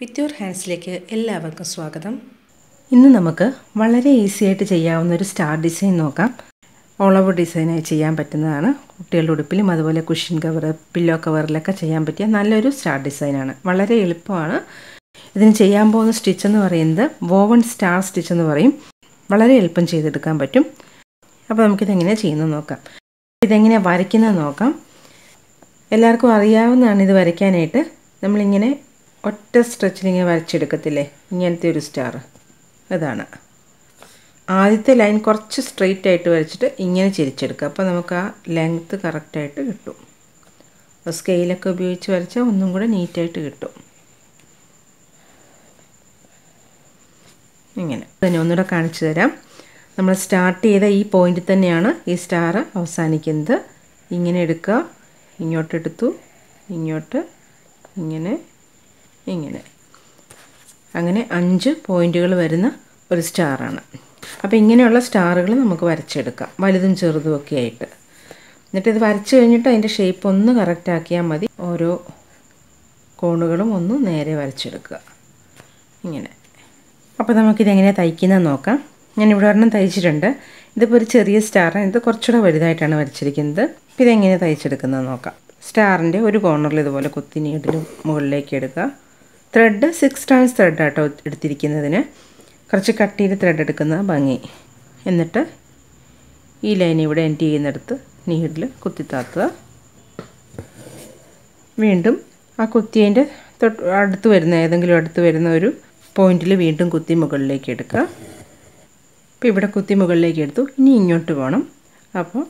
With your ഹാൻഡ്സിലേക്ക് എല്ലാവർക്കും സ്വാഗതം. ഇന്ന് നമുക്ക് വളരെ ഈസി ആയിട്ട് ചെയ്യാവുന്ന ഒരു സ്റ്റാർ ഡിസൈൻ നോക്കാം. ഓളവ് ഡിസൈനായി ചെയ്യാൻ പറ്റുന്നതാണ്. കുട്ടികളുടെ ഉടുപ്പിലും അതുപോലെ കുഷൻ കവർ, പില്ലോ കവറിലൊക്കെ ചെയ്യാൻ പറ്റിയ നല്ലൊരു സ്റ്റാർ ഡിസൈനാണ്. വളരെ എളുപ്പമാണ്. ഇതിന് ചെയ്യാൻ പോകുന്ന സ്റ്റിച്ച് എന്ന് പറയുന്നത് വോവൺ സ്റ്റാർ സ്റ്റിച്ച് എന്ന് പറയും. വളരെ എളുപ്പം ചെയ്തെടുക്കാൻ പറ്റും. അപ്പോൾ നമുക്കിതെങ്ങനെ ചെയ്യുന്നത് നോക്കാം. ഇതെങ്ങനെയാണ് വരയ്ക്കുന്നത് നോക്കാം. എല്ലാവർക്കും അറിയാവുന്നതാണ് ഇത് വരയ്ക്കാനായിട്ട്. നമ്മളിങ്ങനെ ഒറ്റ സ്ട്രെച്ചിലിങ്ങനെ വരച്ചെടുക്കത്തില്ലേ, ഇങ്ങനത്തെ ഒരു സ്റ്റാർ. അതാണ് ആദ്യത്തെ ലൈൻ. കുറച്ച് സ്ട്രെയിറ്റ് ആയിട്ട് വരച്ചിട്ട് ഇങ്ങനെ ചെരിച്ചെടുക്കുക. അപ്പോൾ നമുക്ക് ആ ലെങ്ത്ത് കറക്റ്റായിട്ട് കിട്ടും. സ്കെയിലൊക്കെ ഉപയോഗിച്ച് വരച്ചാൽ ഒന്നും കൂടെ നീറ്റായിട്ട് കിട്ടും. ഇങ്ങനെ തന്നെ ഒന്നുകൂടെ കാണിച്ചു തരാം. നമ്മൾ സ്റ്റാർട്ട് ചെയ്ത ഈ പോയിന്റിൽ തന്നെയാണ് ഈ സ്റ്റാർ അവസാനിക്കുന്നത്. ഇങ്ങനെ എടുക്കുക, ഇങ്ങോട്ടെടുത്തു, ഇങ്ങോട്ട്, ഇങ്ങനെ, ഇങ്ങനെ, അങ്ങനെ 5 പോയിൻറ്റുകൾ വരുന്ന ഒരു സ്റ്റാറാണ്. അപ്പോൾ ഇങ്ങനെയുള്ള സ്റ്റാറുകൾ നമുക്ക് വരച്ചെടുക്കാം, വലുതും ചെറുതും ഒക്കെ ആയിട്ട്. എന്നിട്ട് ഇത് വരച്ച് കഴിഞ്ഞിട്ട് അതിൻ്റെ ഷേപ്പ് ഒന്ന് കറക്റ്റ് ആക്കിയാൽ മതി. ഓരോ കോണുകളും ഒന്ന് നേരെ വരച്ചെടുക്കുക, ഇങ്ങനെ. അപ്പോൾ നമുക്കിതെങ്ങനെ തയ്ക്കുന്നത് നോക്കാം. ഞാനിവിടെ ഒരെണ്ണം തയ്ച്ചിട്ടുണ്ട്. ഇതിപ്പോൾ ഒരു ചെറിയ സ്റ്റാറാണ്. ഇത് കുറച്ചുകൂടെ വലുതായിട്ടാണ് വരച്ചിരിക്കുന്നത്. അപ്പോൾ ഇതെങ്ങനെ തയ്ച്ചെടുക്കുന്നത് നോക്കാം. സ്റ്റാറിൻ്റെ ഒരു കോർണറിൽ ഇതുപോലെ കുത്തി നീഡിലും മുകളിലേക്ക് എടുക്കുക. ത്രെഡ് 6 strands ത്രെഡ് ആട്ടോ എടുത്തിരിക്കുന്നതിന്. കുറച്ച് കട്ടിയിൽ ത്രെഡ് എടുക്കുന്ന ഭംഗി. എന്നിട്ട് ഈ ലൈൻ ഇവിടെ എൻഡ് ചെയ്യുന്നിടത്ത് നീഡിൽ കുത്തിത്താത്തുക. വീണ്ടും ആ കുത്തിയതിൻ്റെ അടുത്ത് വരുന്ന ഏതെങ്കിലും അടുത്ത് വരുന്ന ഒരു പോയിന്റിൽ വീണ്ടും കുത്തി മുകളിലേക്ക് എടുക്കുക. ഇപ്പോൾ ഇവിടെ കുത്തി മുകളിലേക്ക് എടുത്തു. ഇനി ഇങ്ങോട്ട് പോകണം. അപ്പോൾ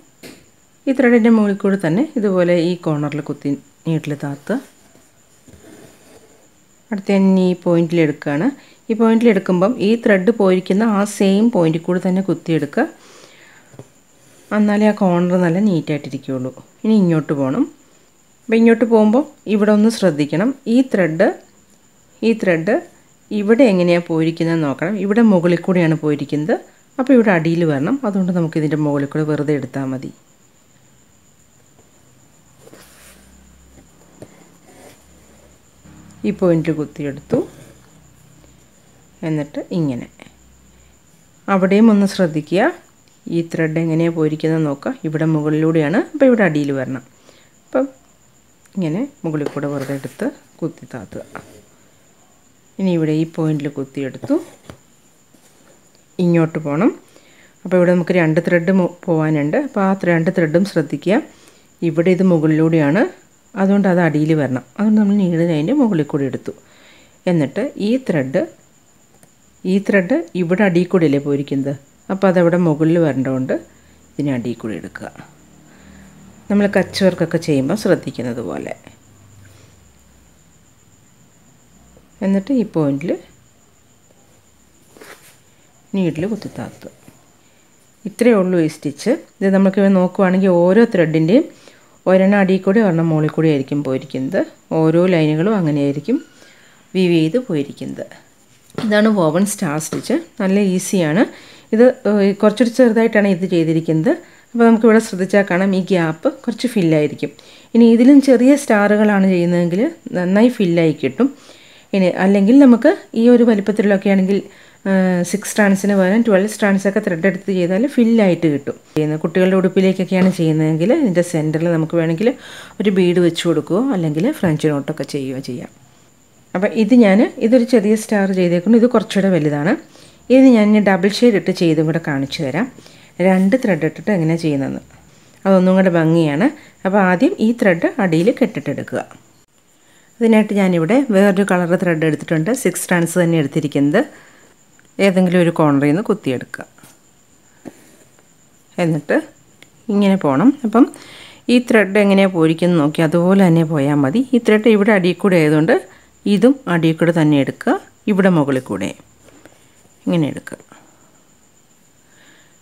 ഈ ത്രെഡിൻ്റെ മുകളിൽ കൂടി തന്നെ ഇതുപോലെ ഈ കോർണറിൽ കുത്തി നീഡിൽ താത്തുക. അടുത്ത തന്നെ ഈ പോയിന്റിലെടുക്കുകയാണ്. ഈ പോയിന്റിലെടുക്കുമ്പം ഈ ത്രെഡ് പോയിരിക്കുന്ന ആ സെയിം പോയിന്റിൽ കൂടി തന്നെ കുത്തിയെടുക്കുക. എന്നാലേ ആ കോർണർ നല്ല നീറ്റായിട്ടിരിക്കുകയുള്ളൂ. ഇനി ഇങ്ങോട്ട് പോകണം. അപ്പോൾ ഇങ്ങോട്ട് പോകുമ്പോൾ ഇവിടെ ഒന്ന് ശ്രദ്ധിക്കണം. ഈ ത്രെഡ് ഇവിടെ എങ്ങനെയാണ് പോയിരിക്കുന്നത് നോക്കണം. ഇവിടെ മുകളിൽ കൂടെയാണ് പോയിരിക്കുന്നത്. അപ്പോൾ ഇവിടെ അടിയിൽ വരണം. അതുകൊണ്ട് നമുക്കിതിൻ്റെ മുകളിൽ കൂടെ വെറുതെ എടുത്താൽ മതി. ഈ പോയിൻ്റ് കുത്തിയെടുത്തു. എന്നിട്ട് ഇങ്ങനെ അവിടെയും ഒന്ന് ശ്രദ്ധിക്കുക. ഈ ത്രെഡ് എങ്ങനെയാണ് പോയിരിക്കുന്നത് നോക്കുക. ഇവിടെ മുകളിലൂടെയാണ്. അപ്പോൾ ഇവിടെ അടിയിൽ വരണം. അപ്പം ഇങ്ങനെ മുകളിൽ കൂടെ വെറുതെ എടുത്ത് കുത്തി താത്തുക. ഇനി ഇവിടെ ഈ പോയിന്റിൽ കുത്തിയെടുത്തു. ഇങ്ങോട്ട് പോകണം. അപ്പോൾ ഇവിടെ നമുക്ക് 2 ത്രെഡ് പോകാനുണ്ട്. അപ്പോൾ ആ 2 ത്രെഡും ശ്രദ്ധിക്കുക. ഇവിടെ ഇത് മുകളിലൂടെയാണ്. അതുകൊണ്ട് അത് അടിയിൽ വരണം. അതുകൊണ്ട് നമ്മൾ നീഡിൽ അതിൻ്റെ മുകളിൽ കൂടി എടുത്തു. എന്നിട്ട് ഈ ത്രെഡ് ഇവിടെ അടിയിൽ കൂടിയല്ലേ പോയിരിക്കുന്നത്. അപ്പോൾ അതവിടെ മുകളിൽ വരേണ്ടതുകൊണ്ട് ഇതിനെ അടിയിൽ കൂടി എടുക്കുക. നമ്മൾ കച്ച് വർക്കൊക്കെ ചെയ്യുമ്പോൾ ശ്രദ്ധിക്കുന്നത് പോലെ. എന്നിട്ട് ഈ പോയിന്റിൽ നീഡിൽ കുത്തിത്താത്തുക. ഇത്രയേ ഉള്ളൂ ഈ സ്റ്റിച്ച്. ഇത് നമുക്ക് നോക്കുവാണെങ്കിൽ ഓരോ ത്രെഡിൻ്റെയും ഒരെണ്ണം അടിയിൽ കൂടി ഒരെണ്ണം മുകളിൽ കൂടി ആയിരിക്കും പോയിരിക്കുന്നത്. ഓരോ ലൈനുകളും അങ്ങനെയായിരിക്കും വീവ് ചെയ്ത് പോയിരിക്കുന്നത്. ഇതാണ് വോവൺ സ്റ്റാർ സ്റ്റിച്ച്. നല്ല ഈസിയാണ്. ഇത് കുറച്ചൊരു ചെറുതായിട്ടാണ് ഇത് ചെയ്തിരിക്കുന്നത്. അപ്പോൾ നമുക്കിവിടെ ശ്രദ്ധിച്ചാൽ കാണാം ഈ ഗ്യാപ്പ് കുറച്ച് ഫില്ലായിരിക്കും. ഇനി ഇതിലും ചെറിയ സ്റ്റാറുകളാണ് ചെയ്യുന്നതെങ്കിൽ നന്നായി ഫില്ലായി കിട്ടും. ഇനി അല്ലെങ്കിൽ നമുക്ക് ഈ ഒരു വലിപ്പത്തിലൊക്കെ ആണെങ്കിൽ 6 strandsന് പകരം 12 strands ഒക്കെ ത്രെഡ് എടുത്ത് ചെയ്താൽ ഫില്ലായിട്ട് കിട്ടും. കുട്ടികളുടെ ഉടുപ്പിലേക്കൊക്കെയാണ് ചെയ്യുന്നതെങ്കിൽ ഇതിൻ്റെ സെൻറ്ററിൽ നമുക്ക് വേണമെങ്കിൽ ഒരു ബീഡ് വെച്ച് കൊടുക്കുകയോ അല്ലെങ്കിൽ ഫ്രഞ്ച് നോട്ടൊക്കെ ചെയ്യുകയോ ചെയ്യാം. അപ്പോൾ ഇതൊരു ചെറിയ സ്റ്റാർ ചെയ്തേക്കുന്നു. ഇത് കുറച്ചുകൂടെ വലുതാണ്. ഇത് ഞാൻ ഡബിൾ ഷെയ്ഡ് ഇട്ട് ചെയ്തും കൂടെ കാണിച്ചു തരാം. 2 ത്രെഡ് ഇട്ടിട്ട് എങ്ങനെയാണ് ചെയ്യുന്നതെന്ന്. അതൊന്നും കൂടെ ഭംഗിയാണ്. അപ്പോൾ ആദ്യം ഈ ത്രെഡ് അടിയിൽ കെട്ടിട്ടെടുക്കുക. അതിനായിട്ട് ഞാനിവിടെ വേറൊരു കളർ ത്രെഡ് എടുത്തിട്ടുണ്ട്. 6 strands തന്നെ എടുത്തിരിക്കുന്നത്. ഏതെങ്കിലും ഒരു കോർണറിൽ നിന്ന് കുത്തിയെടുക്കുക. എന്നിട്ട് ഇങ്ങനെ പോകണം. അപ്പം ഈ ത്രെഡ് എങ്ങനെയാണ് പോയിരിക്കുന്നത് നോക്കി അതുപോലെ തന്നെ പോയാൽ മതി. ഈ ത്രെഡ് ഇവിടെ അടിയിൽ കൂടെ ആയതുകൊണ്ട് ഇതും അടിയിൽ കൂടെ തന്നെ എടുക്കുക. ഇവിടെ മുകളിൽ കൂടെ ഇങ്ങനെ എടുക്കുക.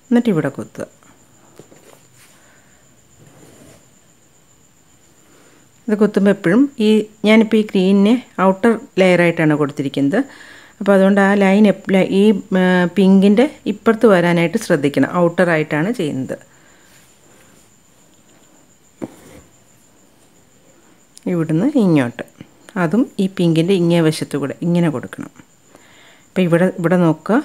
എന്നിട്ട് ഇവിടെ കുത്തുക. ഇത് കുത്തുമ്പോൾ എപ്പോഴും ഞാനിപ്പോൾ ഈ ഗ്രീനിനെ ഔട്ടർ ലെയറായിട്ടാണ് കൊടുത്തിരിക്കുന്നത്. അപ്പോൾ അതുകൊണ്ട് ആ ലൈൻ ഈ പിങ്കിൻ്റെ ഇപ്പുറത്ത് വരാനായിട്ട് ശ്രദ്ധിക്കണം. ഔട്ടറായിട്ടാണ് ചെയ്യുന്നത്. ഇവിടുന്ന് ഇങ്ങോട്ട് അതും ഈ പിങ്കിൻ്റെ ഇങ്ങേ വശത്ത് കൂടെ ഇങ്ങനെ കൊടുക്കണം. അപ്പോൾ ഇവിടെ നോക്കുക,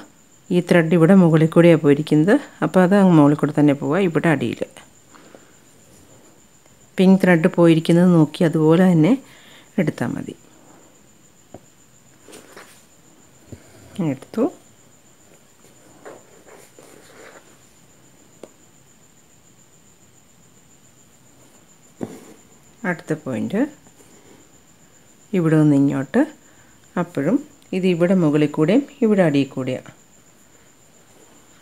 ഈ ത്രെഡ് ഇവിടെ മുകളിൽ കൂടെയാണ് പോയിരിക്കുന്നത്. അപ്പോൾ അത് അങ്ങ് മുകളിൽ കൂടെ തന്നെ പോവുക. ഇവിടെ അടിയിൽ പിങ്ക് ത്രെഡ് പോയിരിക്കുന്നത് നോക്കി അതുപോലെ തന്നെ എടുത്താൽ മതി. എടുത്തു. അടുത്ത പോയിൻ്റ് ഇവിടെ നിന്ന് ഇങ്ങോട്ട്, അപ്പോഴും ഇത് ഇവിടെ മുകളിൽ കൂടെയും ഇവിടെ അടിയിൽ കൂടെയാണ്.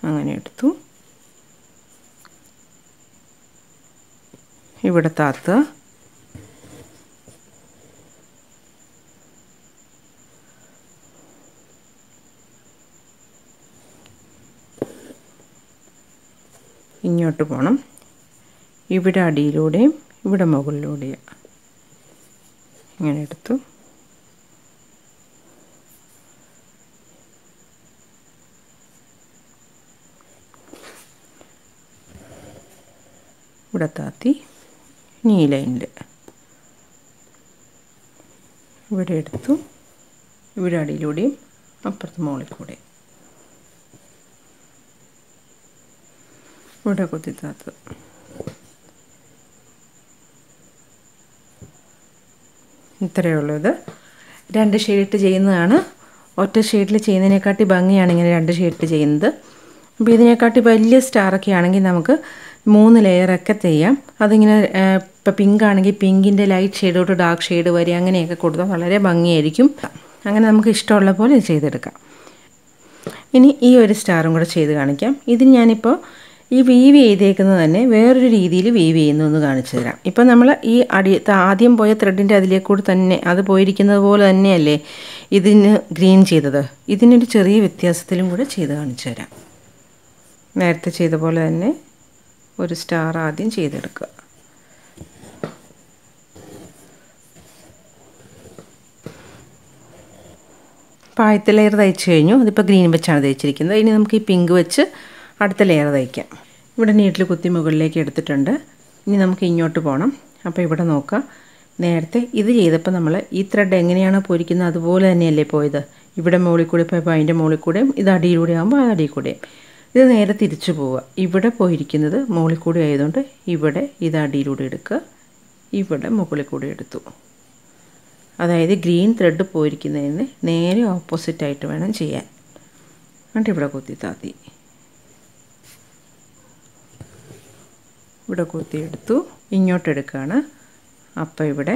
അങ്ങനെ എടുത്തു. ഇവിടെ താത്തുക. ഇങ്ങോട്ട് പോകണം. ഇവിടെ അടിയിലൂടെയും ഇവിടെ മുകളിലൂടെയാണ്. ഇങ്ങനെ എടുത്തു. ഇവിടെ താത്തി ഇനി ഈ ലൈനിൽ ഇവിടെ എടുത്തു. ഇവിടെ അടിയിലൂടെയും അപ്പുറത്ത് മുകളിൽ കൂടെ ഇവിടെ കുത്തി താത്ത്. ഇത്രയേ ഉള്ളൂ. ഇത് 2 ഷെയ്ഡിട്ട് ചെയ്യുന്നതാണ്. ഒറ്റ ഷെയ്ഡിൽ ചെയ്യുന്നതിനെക്കാട്ടി ഭംഗിയാണ് ഇങ്ങനെ 2 ഷെയ്ഡിട്ട് ചെയ്യുന്നത്. അപ്പോൾ ഇതിനെക്കാട്ടി വലിയ സ്റ്റാറൊക്കെ ആണെങ്കിൽ നമുക്ക് 3 ലെയറൊക്കെ ചെയ്യാം. അതിങ്ങനെ ഇപ്പോൾ പിങ്ക് ആണെങ്കിൽ പിങ്കിൻ്റെ ലൈറ്റ് ഷെയ്ഡോട്ട് ഡാർക്ക് ഷെയ്ഡ് വരെ അങ്ങനെയൊക്കെ കൊടുത്താൽ വളരെ ഭംഗിയായിരിക്കും. അങ്ങനെ നമുക്ക് ഇഷ്ടമുള്ള പോലെ ചെയ്തെടുക്കാം. ഇനി ഈ ഒരു സ്റ്റാറും കൂടെ ചെയ്ത് കാണിക്കാം. ഇതിന് ഞാനിപ്പോൾ ഈ വീവ് ചെയ്തേക്കുന്നത് തന്നെ വേറൊരു രീതിയിൽ വീവ് ചെയ്യുന്നതെന്ന് കാണിച്ചു തരാം. ഇപ്പം നമ്മൾ ഈ ആദ്യം പോയ ത്രെഡിൻ്റെ അതിലേക്കൂടെ തന്നെ അത് പോയിരിക്കുന്നത് പോലെ തന്നെയല്ലേ ഇതിന് ഗ്രീൻ ചെയ്തത്. ഇതിനൊരു ചെറിയ വ്യത്യാസത്തിലും കൂടെ ചെയ്ത് കാണിച്ചു തരാം. നേരത്തെ ചെയ്ത പോലെ തന്നെ ഒരു സ്റ്റാർ ആദ്യം ചെയ്തെടുക്കുക. അപ്പോൾ ആദ്യത്തെ ലെയർ തയ്ച്ച് കഴിഞ്ഞു. അതിപ്പോൾ ഗ്രീൻ വെച്ചാണ് തയ്ച്ചിരിക്കുന്നത്. ഇനി നമുക്ക് ഈ പിങ്ക് വെച്ച് അടുത്ത ലെയർ തയ്ക്കാം. ഇവിടെ നീഡിൽ കുത്തി മുകളിലേക്ക് എടുത്തിട്ടുണ്ട്. ഇനി നമുക്ക് ഇങ്ങോട്ട് പോകണം. അപ്പോൾ ഇവിടെ നോക്കാം, നേരത്തെ ഇത് ചെയ്തപ്പോൾ നമ്മൾ ഈ ത്രെഡ് എങ്ങനെയാണോ പോയിരിക്കുന്നത് അതുപോലെ തന്നെയല്ലേ പോയത്. ഇവിടെ മുകളിൽ കൂടെ പോയപ്പോൾ അതിൻ്റെ മുകളിൽ കൂടെയും ഇത് അടിയിലൂടെ ആകുമ്പോൾ ആ അടിയിൽ കൂടെയും. ഇത് നേരെ തിരിച്ചു പോവുക. ഇവിടെ പോയിരിക്കുന്നത് മുകളിൽ കൂടെ ആയതുകൊണ്ട് ഇവിടെ ഇത് അടിയിലൂടെ എടുക്കുക, ഇവിടെ മുകളിൽ കൂടെ എടുത്തു. അതായത് ഗ്രീൻ ത്രെഡ് പോയിരിക്കുന്നതിന് നേരെ ഓപ്പോസിറ്റായിട്ട് വേണം ചെയ്യാൻ. എന്നിട്ട് ഇവിടെ കുത്തി താത്തി ഇവിടെ കുത്തിയെടുത്തു. ഇങ്ങോട്ടെടുക്കുകയാണ്. അപ്പോൾ ഇവിടെ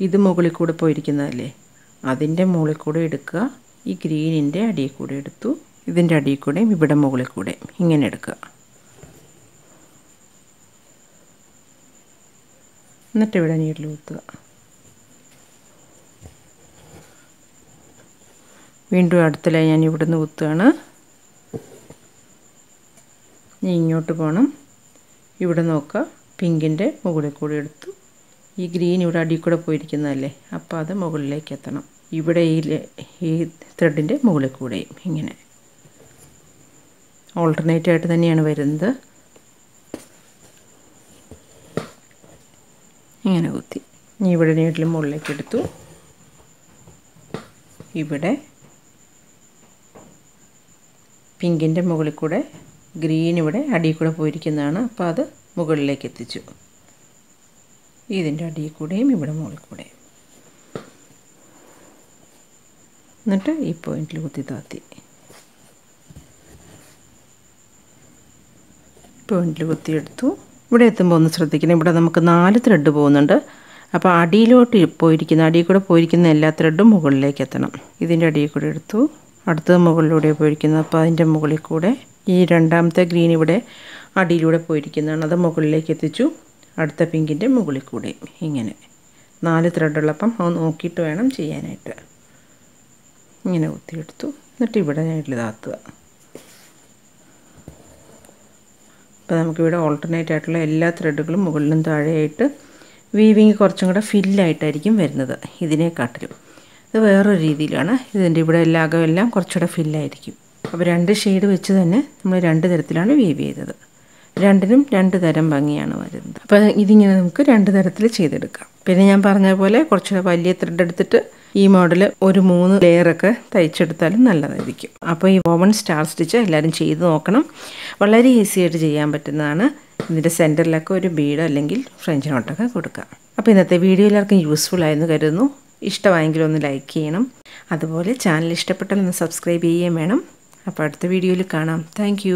ഇത് മുകളിൽ കൂടെ പോയിരിക്കുന്നതല്ലേ, അതിൻ്റെ മുകളിൽ കൂടെ എടുക്കുക. ഈ ഗ്രീനിൻ്റെ അടിയിൽ കൂടെ എടുത്തു. ഇതിൻ്റെ അടിയിൽ കൂടെയും ഇവിടെ മുകളിൽ കൂടെയും ഇങ്ങനെ എടുക്കുക. എന്നിട്ട് ഇവിടെ നീഡിൽ കുത്തുക. വീണ്ടും അടുത്ത ലൈൻ ഞാൻ ഇവിടെ നിന്ന് കുത്തുകയാണ്. ഇനി ഇങ്ങോട്ട് പോകണം. ഇവിടെ നോക്കുക, പിങ്കിൻ്റെ മുകളിൽ കൂടെ എടുത്തു. ഈ ഗ്രീൻ ഇവിടെ അടിയിൽ കൂടെ പോയിരിക്കുന്നതല്ലേ, അപ്പോൾ അത് മുകളിലേക്ക് എത്തണം. ഇവിടെ ഈ ത്രെഡിൻ്റെ മുകളിൽ കൂടെയും ഇങ്ങനെ ഓൾട്ടർനേറ്റ് ആയിട്ട് തന്നെയാണ് വരുന്നത്. ഇങ്ങനെ കുത്തി ഇനി ഇവിടെ നീഡിൽ മുകളിലേക്ക് എടുത്തു. ഇവിടെ പിങ്കിൻ്റെ മുകളിൽ കൂടെ ഗ്രീൻ ഇവിടെ അടിയിൽ കൂടെ പോയിരിക്കുന്നതാണ്, അപ്പോൾ അത് മുകളിലേക്ക് എത്തിച്ചു. ഇതിൻ്റെ അടിയിൽ കൂടെയും ഇവിടെ മുകളിൽ കൂടെയും. എന്നിട്ട് ഈ പോയിന്റിൽ കുത്തി താത്തി പോയിന്റിൽ കുത്തിയെടുത്തു. ഇവിടെ എത്തുമ്പോൾ ഒന്ന് ശ്രദ്ധിക്കണം, ഇവിടെ നമുക്ക് 4 ത്രെഡ് പോകുന്നുണ്ട്. അപ്പോൾ അടിയിലോട്ട് പോയിരിക്കുന്ന അടിയിൽ കൂടെ പോയിരിക്കുന്ന എല്ലാ ത്രെഡും മുകളിലേക്ക് എത്തണം. ഇതിൻ്റെ അടിയിൽ കൂടെ എടുത്തു. അടുത്തത് മുകളിലൂടെ പോയിരിക്കുന്നത്, അപ്പോൾ അതിൻ്റെ മുകളിൽ കൂടെ ഈ രണ്ടാമത്തെ ഗ്രീൻ ഇവിടെ അടിയിലൂടെ പോയിരിക്കുന്നതാണ്, അത് മുകളിലേക്ക് എത്തിച്ചു. അടുത്ത പിങ്കിൻ്റെ മുകളിൽ കൂടെ ഇങ്ങനെ 4 ത്രെഡുള്ളപ്പം അത് നോക്കിയിട്ട് വേണം ചെയ്യാനായിട്ട്. ഇങ്ങനെ കുത്തിയെടുത്തു. എന്നിട്ട് ഇവിടെ നീഡിൽ താത്തുക. അപ്പോൾ നമുക്കിവിടെ ഓൾട്ടർനേറ്റ് ആയിട്ടുള്ള എല്ലാ ത്രെഡുകളും മുകളിലും താഴെയായിട്ട് വീവിങ് കുറച്ചും കൂടെ ഫില്ലായിട്ടായിരിക്കും വരുന്നത് ഇതിനെക്കാട്ടിലും. ഇത് വേറൊരു രീതിയിലാണ്. ഇതിൻ്റെ ഇവിടെ എല്ലാ അകമെല്ലാം കുറച്ചുകൂടെ ഫില്ലായിരിക്കും. അപ്പോൾ 2 ഷെയ്ഡ് വെച്ച് തന്നെ നമ്മൾ 2 തരത്തിലാണ് വീവ് ചെയ്തത്. രണ്ടിനും രണ്ട് തരം ഭംഗിയാണ് വരുന്നത്. അപ്പോൾ ഇതിങ്ങനെ നമുക്ക് രണ്ട് തരത്തിൽ ചെയ്തെടുക്കാം. പിന്നെ ഞാൻ പറഞ്ഞ പോലെ കുറച്ച് വലിയ ത്രെഡ് എടുത്തിട്ട് ഈ മോഡൽ ഒരു 3 ലെയറൊക്കെ തയ്ച്ചെടുത്താലും നല്ലതായിരിക്കും. അപ്പോൾ ഈ വോവൺ സ്റ്റാർ സ്റ്റിച്ച് എല്ലാവരും ചെയ്ത് നോക്കണം. വളരെ ഈസി ആയിട്ട് ചെയ്യാൻ പറ്റുന്നതാണ്. ഇതിൻ്റെ സെൻറ്ററിലൊക്കെ ഒരു ബീഡ് അല്ലെങ്കിൽ ഫ്രഞ്ച് നോട്ടൊക്കെ കൊടുക്കാം. അപ്പോൾ ഇന്നത്തെ വീഡിയോ എല്ലാവർക്കും യൂസ്ഫുൾ ആയെന്ന് കരുതുന്നു. ഇഷ്ടമായെങ്കിൽ ഒന്ന് ലൈക്ക് ചെയ്യണം. അതുപോലെ ചാനൽ ഇഷ്ടപ്പെട്ടാൽ ഒന്ന് സബ്സ്ക്രൈബ് ചെയ്യുകയും വേണം. അപ്പോൾ അടുത്ത വീഡിയോയിൽ കാണാം. താങ്ക്